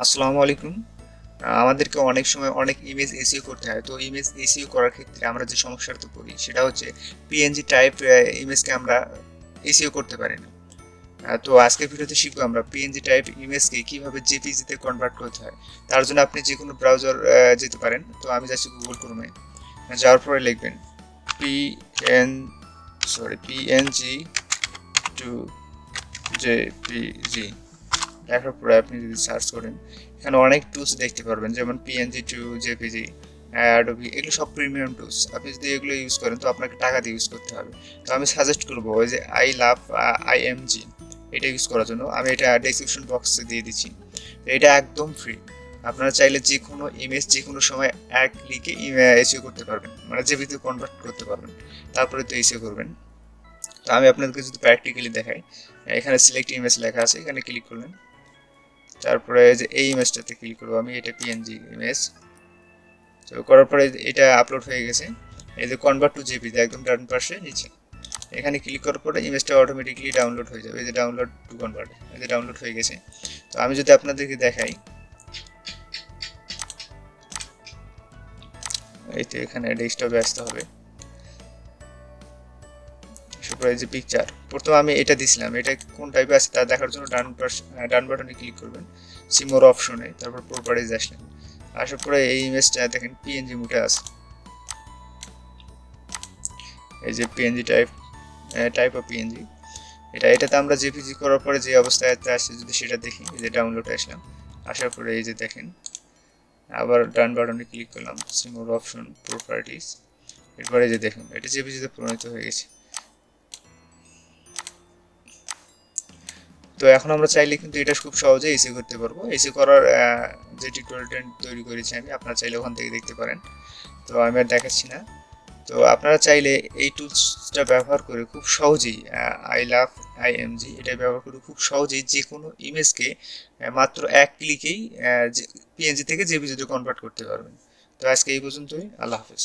আসসালামু আলাইকুম। আমাদেরকে অনেক সময় অনেক ইমেজ এসইও করতে হয়। তো ইমেজ এসইও করার ক্ষেত্রে আমরা যে সমস্যাটা পড়ি সেটা হচ্ছে পিএনজি টাইপ ইমেজকে আমরা এসইও করতে পারি না। তো আজকের ভিডিওতে শিখবো আমরা পিএনজি টাইপ ইমেজকে কিভাবে জেপিজি তে কনভার্ট করতে হয়। তার জন্য আপনি যে কোনো ব্রাউজার যেতে পারেন। তো আমি যাচ্ছি গুগল ক্রোমে। যাওয়ার পরে লিখবেন পিএন পিএনজি টু জেপিজি। দেখার পরে আপনি যদি সার্চ করেন এখানে অনেক টুলস দেখতে পারবেন, যেমন পিএনজি টু জেপিজি, অ্যাডোবি, এগুলো সব প্রিমিয়াম টুলস। আপনি যদি এগুলো ইউজ করেন তো আপনাকে টাকা দিয়ে ইউজ করতে হবে। তো আমি সাজেস্ট করবো ওই যে আই লাভ আইএমজি, এটা ইউজ করার জন্য। আমি এটা ডেসক্রিপশন বক্সে দিয়ে দিচ্ছি। তো এটা একদম ফ্রি। আপনারা চাইলে যে কোনো ইমেজ যে কোনো সময় এক ক্লিকে এসিও করতে পারবেন, মানে জেপিতে কনভার্ট করতে পারবেন। তারপরে তো এসিও করবেন। তো আমি আপনাদেরকে যদি প্র্যাকটিক্যালি দেখাই, এখানে সিলেক্ট ইমেজ লেখা আছে, এখানে ক্লিক করলেন। তারপরে যে এই ইমেজটাতে ক্লিক করবো আমি, এটা পিএনজি ইমেজ। তো করার পরে এটা আপলোড হয়ে গেছে। এই যে কনভার্ট টু জেপিজি একদম ডান পাশে নিচে, এখানে ক্লিক করার পরে ইমেজটা অটোমেটিকলি ডাউনলোড হয়ে যাবে। এই যে ডাউনলোড টু কনভার্ট, এই যে ডাউনলোড হয়ে গেছে। তো আমি যদি আপনাদেরকে দেখাই, এই তো এখানে ডেস্কটপে আসতে হবে। তারপরে এই যে পিকচার, প্রথমে আমি এটা দিছিলাম, এটা কোন টাইপে আছে তা দেখার জন্য ডান বাটনে ক্লিক করবেন, সিমোর অপশনে, তারপর প্রপার্টিজ আসলেন। আসার পরে এই ইমেজটা দেখেন পিএনজি মুডে আছে। এই যে পিএনজি টাইপ অফ পিএনজি, এটাতে আমরা জেপিজি করার পরে যে অবস্থায় আসছে যদি সেটা দেখি, এই যে ডাউনলোড আসলাম। আসার পরে এই যে দেখেন, আবার ডান বাটনে ক্লিক করলাম, সিমোর অপশন, প্রপার্টিজ। এরপরে যে দেখুন এটা জেপিজিতে পরিণত হয়ে গেছে। তো এখন আমরা চাইলে কিন্তু এটা খুব সহজে এসি করতে পারবো। এসি করার যে টিউটোরিয়ালটা তৈরি করেছি আমি, আপনারা চাইলে ওখান থেকে দেখতে পারেন। তো আমি আর দেখাচ্ছি না। তো আপনারা চাইলে এই টুলসটা ব্যবহার করে খুব সহজেই আই লাভ আইএমজি এটা ব্যবহার করে খুব সহজেই যে কোনো ইমেজকে মাত্র এক ক্লিকেই পিএনজি থেকে জেপিজিতে কনভার্ট করতে পারবেন। তো আজকে এই পর্যন্তই। আল্লাহ হাফেজ।